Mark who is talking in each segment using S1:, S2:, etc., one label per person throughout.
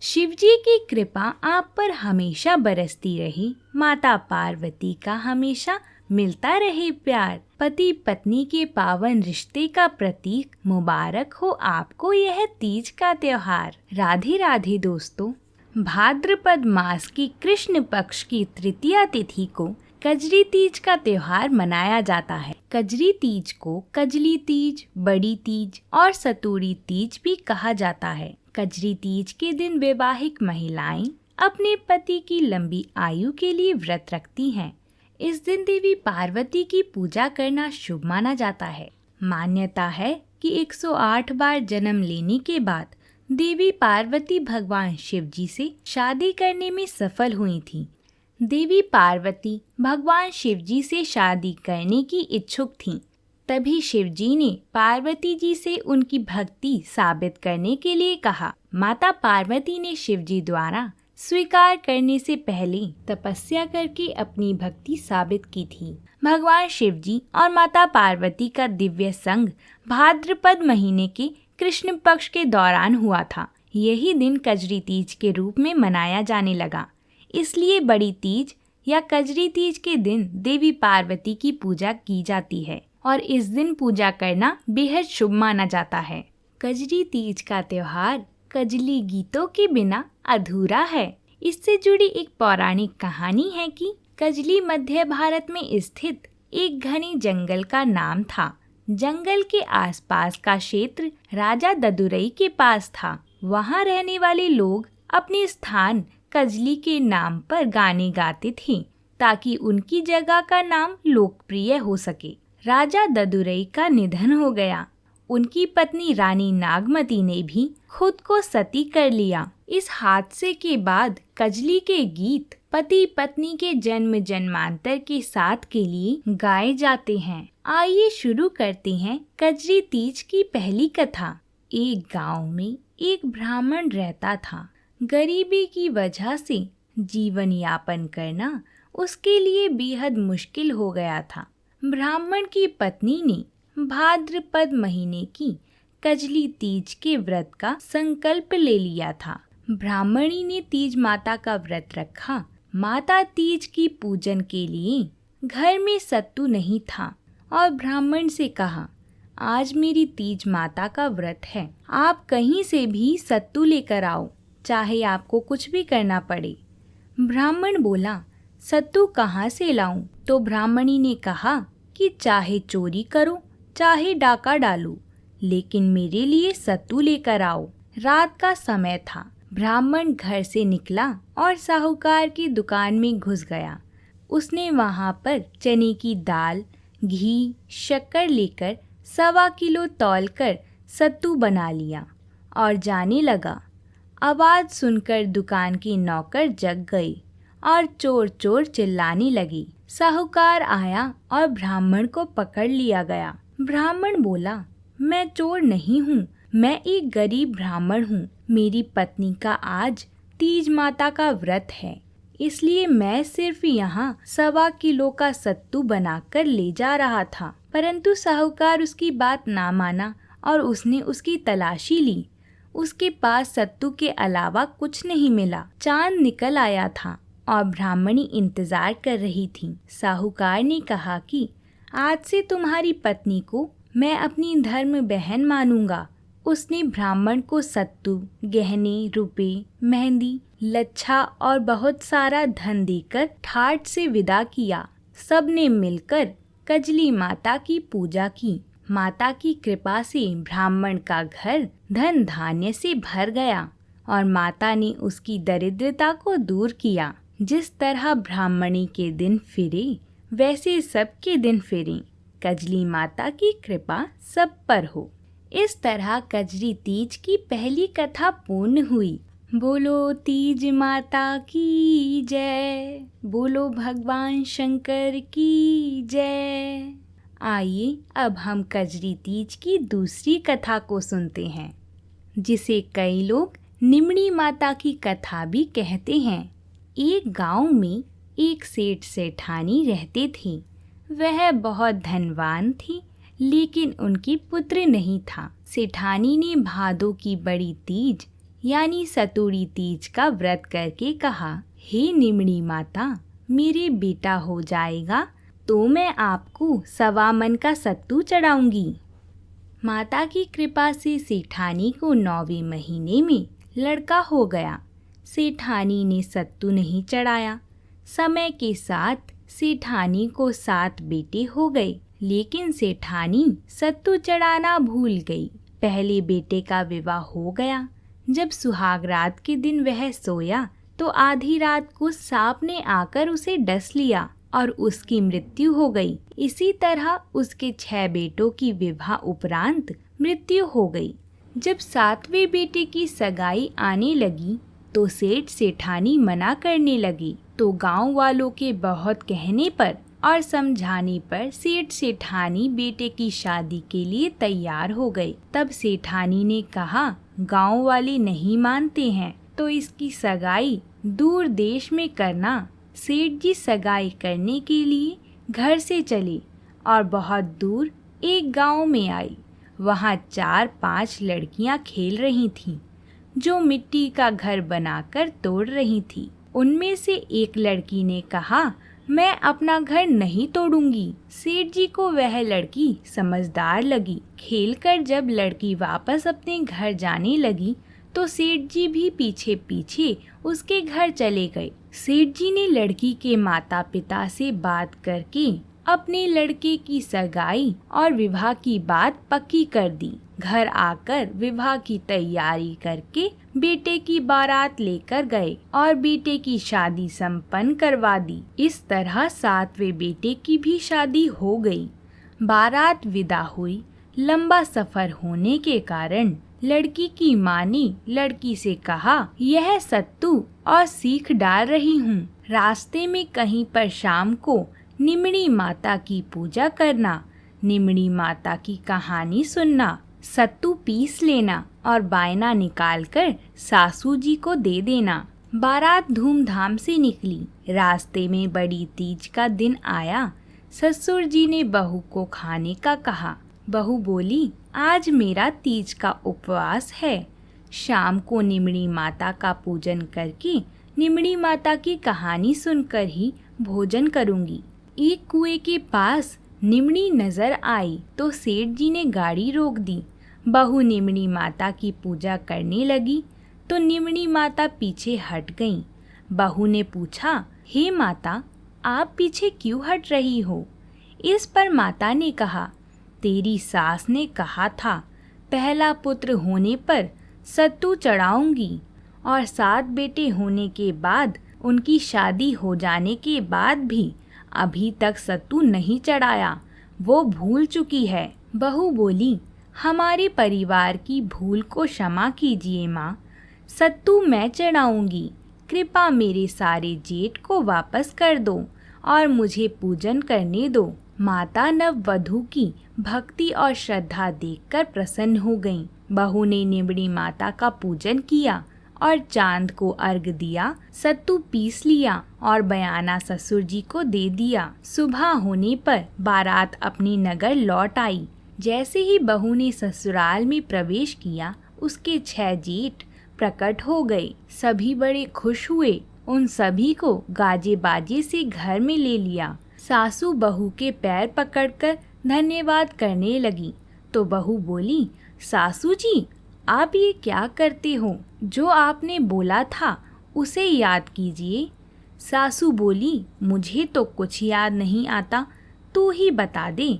S1: शिवजी की कृपा आप पर हमेशा बरसती रही, माता पार्वती का हमेशा मिलता रहे प्यार। पति पत्नी के पावन रिश्ते का प्रतीक, मुबारक हो आपको यह तीज का त्योहार। राधे राधे दोस्तों। भाद्रपद मास की कृष्ण पक्ष की तृतीया तिथि को कजरी तीज का त्योहार मनाया जाता है। कजरी तीज को कजली तीज, बड़ी तीज और सतूरी तीज भी कहा जाता है। कजरी तीज के दिन वैवाहिक महिलाएं अपने पति की लंबी आयु के लिए व्रत रखती हैं। इस दिन देवी पार्वती की पूजा करना शुभ माना जाता है। मान्यता है कि 108 बार जन्म लेने के बाद देवी पार्वती भगवान शिवजी से शादी करने में सफल हुई थी। देवी पार्वती भगवान शिवजी से शादी करने की इच्छुक थीं। तभी शिवजी ने पार्वती जी से उनकी भक्ति साबित करने के लिए कहा। माता पार्वती ने शिवजी द्वारा स्वीकार करने से पहले तपस्या करके अपनी भक्ति साबित की थी। भगवान शिवजी और माता पार्वती का दिव्य संग भाद्रपद महीने के कृष्ण पक्ष के दौरान हुआ था। यही दिन कजरी तीज के रूप में मनाया जाने लगा। इसलिए बड़ी तीज या कजरी तीज के दिन देवी पार्वती की पूजा की जाती है और इस दिन पूजा करना बेहद शुभ माना जाता है। कजरी तीज का त्योहार कजली गीतों के बिना अधूरा है। इससे जुड़ी एक पौराणिक कहानी है कि कजली मध्य भारत में स्थित एक घने जंगल का नाम था। जंगल के आसपास का क्षेत्र राजा ददुरई के पास था। वहाँ रहने वाले लोग अपने स्थान कजली के नाम पर गाने गाते थे ताकि उनकी जगह का नाम लोकप्रिय हो सके। राजा ददुरई का निधन हो गया। उनकी पत्नी रानी नागमती ने भी खुद को सती कर लिया। इस हादसे के बाद कजली के गीत पति पत्नी के जन्म जन्मांतर के साथ के लिए गाए जाते हैं। आइए शुरू करते हैं कजरी तीज की पहली कथा। एक गांव में एक ब्राह्मण रहता था। गरीबी की वजह से जीवन यापन करना उसके लिए बेहद मुश्किल हो गया था। ब्राह्मण की पत्नी ने भाद्रपद महीने की कजली तीज के व्रत का संकल्प ले लिया था। ब्राह्मणी ने तीज माता का व्रत रखा। माता तीज की पूजन के लिए घर में सत्तू नहीं था और ब्राह्मण से कहा, आज मेरी तीज माता का व्रत है, आप कहीं से भी सत्तू लेकर आओ, चाहे आपको कुछ भी करना पड़े। ब्राह्मण बोला, सत्तू कहाँ से लाऊं? तो ब्राह्मणी ने कहा कि चाहे चोरी करो, चाहे डाका डालो, लेकिन मेरे लिए सत्तू लेकर आओ। रात का समय था। ब्राह्मण घर से निकला और साहूकार की दुकान में घुस गया। उसने वहां पर चने की दाल, घी, शक्कर लेकर 1.25 किलो तौलकर सत्तू बना लिया और जाने लगा। आवाज़ सुनकर दुकान की नौकर जग गई और चोर चोर चिल्लाने लगी। साहूकार आया और ब्राह्मण को पकड़ लिया गया। ब्राह्मण बोला, मैं चोर नहीं हूँ, मैं एक गरीब ब्राह्मण हूँ। मेरी पत्नी का आज तीज माता का व्रत है, इसलिए मैं सिर्फ यहाँ 1.25 किलो का सत्तू बनाकर ले जा रहा था। परंतु साहूकार उसकी बात ना माना और उसने उसकी तलाशी ली। उसके पास सत्तू के अलावा कुछ नहीं मिला। चांद निकल आया था और ब्राह्मणी इंतजार कर रही थी। साहूकार ने कहा कि आज से तुम्हारी पत्नी को मैं अपनी धर्म बहन मानूंगा। उसने ब्राह्मण को सत्तू, गहने, रुपए, मेहंदी, लच्छा और बहुत सारा धन देकर ठाट से विदा किया। सबने मिलकर कजली माता की पूजा की। माता की कृपा से ब्राह्मण का घर धन धान्य से भर गया और माता ने उसकी दरिद्रता को दूर किया। जिस तरह ब्राह्मणी के दिन फिरे, वैसे सबके दिन फिरे। कजली माता की कृपा सब पर हो। इस तरह कजरी तीज की पहली कथा पूर्ण हुई। बोलो तीज माता की जय, बोलो भगवान शंकर की जय। आइए अब हम कजरी तीज की दूसरी कथा को सुनते हैं, जिसे कई लोग निमड़ी माता की कथा भी कहते हैं। एक गांव में एक सेठ सेठानी रहते थे। वह बहुत धनवान थी, लेकिन उनकी पुत्र नहीं था। सेठानी ने भादों की बड़ी तीज यानी सतुड़ी तीज का व्रत करके कहा, हे निमड़ी माता, मेरे बेटा हो जाएगा तो मैं आपको 1.25 मन का सत्तू चढ़ाऊंगी। माता की कृपा से सेठानी को 9वें महीने में लड़का हो गया। सेठानी ने सत्तू नहीं चढ़ाया। समय के साथ सेठानी को 7 बेटे हो गए, लेकिन सेठानी सत्तू चढ़ाना भूल गई। पहले बेटे का विवाह हो गया। जब सुहाग रात के दिन वह सोया तो आधी रात को सांप ने आकर उसे डस लिया और उसकी मृत्यु हो गई। इसी तरह उसके 6 बेटों की विवाह उपरांत मृत्यु हो गई। जब 7वें बेटे की सगाई आने लगी तो सेठ सेठानी मना करने लगी, तो गांव वालों के बहुत कहने पर और समझाने पर सेठ सेठानी बेटे की शादी के लिए तैयार हो गए। तब सेठानी ने कहा, गांव वाले नहीं मानते हैं तो इसकी सगाई दूर देश में करना। सेठ जी सगाई करने के लिए घर से चले और बहुत दूर एक गांव में आई। वहां 4-5 लड़कियां खेल रही थीं, जो मिट्टी का घर बनाकर तोड़ रही थी। उनमें से एक लड़की ने कहा, मैं अपना घर नहीं तोड़ूंगी। सेठ जी को वह लड़की समझदार लगी। खेलकर जब लड़की वापस अपने घर जाने लगी तो सेठ जी भी पीछे पीछे उसके घर चले गए। सेठ जी ने लड़की के माता पिता से बात करके अपने लड़के की सगाई और विवाह की बात पक्की कर दी। घर आकर विवाह की तैयारी करके बेटे की बारात लेकर गए और बेटे की शादी संपन्न करवा दी। इस तरह 7वें बेटे की भी शादी हो गई। बारात विदा हुई। लंबा सफर होने के कारण लड़की की माँ ने लड़की से कहा, यह सत्तू और सीख डाल रही हूँ। रास्ते में कहीं पर शाम को निमड़ी माता की पूजा करना, निमड़ी माता की कहानी सुनना, सत्तू पीस लेना और बायना निकालकर सासू जी को दे देना। बारात धूमधाम से निकली। रास्ते में बड़ी तीज का दिन आया। ससुर जी ने बहू को खाने का कहा। बहू बोली, आज मेरा तीज का उपवास है। शाम को निमड़ी माता का पूजन करके निमड़ी माता की कहानी सुनकर ही भोजन करूंगी। एक कुएं के पास निमड़ी नजर आई तो सेठ जी ने गाड़ी रोक दी। बहू निमड़ी माता की पूजा करने लगी तो निमड़ी माता पीछे हट गईं। बहू ने पूछा, हे माता, आप पीछे क्यों हट रही हो? इस पर माता ने कहा, तेरी सास ने कहा था पहला पुत्र होने पर सत्तू चढ़ाऊंगी और 7 बेटे होने के बाद उनकी शादी हो जाने के बाद भी अभी तक सत्तू नहीं चढ़ाया, वो भूल चुकी है। बहू बोली, हमारे परिवार की भूल को क्षमा कीजिए माँ, सत्तू मैं चढ़ाऊंगी। कृपा मेरे सारे जेठ को वापस कर दो और मुझे पूजन करने दो। माता नववधू की भक्ति और श्रद्धा देखकर प्रसन्न हो गईं। बहू ने निमड़ी माता का पूजन किया और चांद को अर्घ दिया, सत्तू पीस लिया और बयाना ससुर जी को दे दिया। सुबह होने पर बारात अपने नगर लौट आई। जैसे ही बहू ने ससुराल में प्रवेश किया, उसके 6 जेठ प्रकट हो गए। सभी बड़े खुश हुए। उन सभी को गाजे बाजे से घर में ले लिया। सासू बहू के पैर पकड़कर धन्यवाद करने लगी तो बहू बोली, सासू जी, आप ये क्या करते हो? जो आपने बोला था उसे याद कीजिए। सासू बोली, मुझे तो कुछ याद नहीं आता, तू ही बता दे।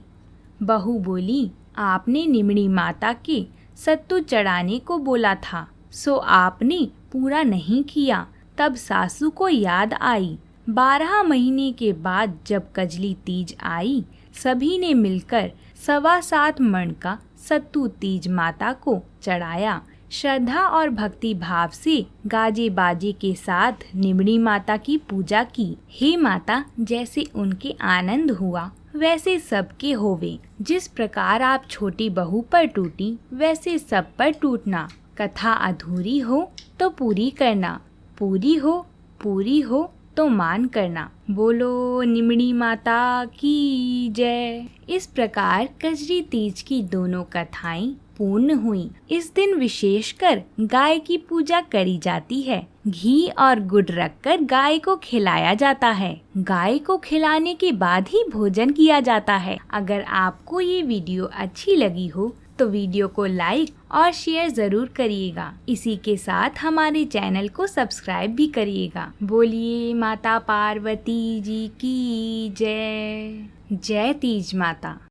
S1: बहू बोली, आपने निमड़ी माता के सत्तू चढ़ाने को बोला था, सो आपने पूरा नहीं किया। तब सासू को याद आई। 12 महीने के बाद जब कजली तीज आई, सभी ने मिलकर 7.25 मण का सत्तू तीज माता को चढ़ाया। श्रद्धा और भक्ति भाव से गाजे बाजे के साथ निमड़ी माता की पूजा की। हे माता, जैसे उनके आनंद हुआ वैसे सबके होवे। जिस प्रकार आप छोटी बहू पर टूटी वैसे सब पर टूटना। कथा अधूरी हो तो पूरी करना, पूरी हो तो मान करना। बोलो निमड़ी माता की जय। इस प्रकार कजरी तीज की दोनों कथाएं पूर्ण हुई। इस दिन विशेषकर गाय की पूजा करी जाती है। घी और गुड़ रखकर गाय को खिलाया जाता है। गाय को खिलाने के बाद ही भोजन किया जाता है। अगर आपको ये वीडियो अच्छी लगी हो तो वीडियो को लाइक और शेयर जरूर करिएगा। इसी के साथ हमारे चैनल को सब्सक्राइब भी करिएगा। बोलिए माता पार्वती जी की जय। जय तीज माता।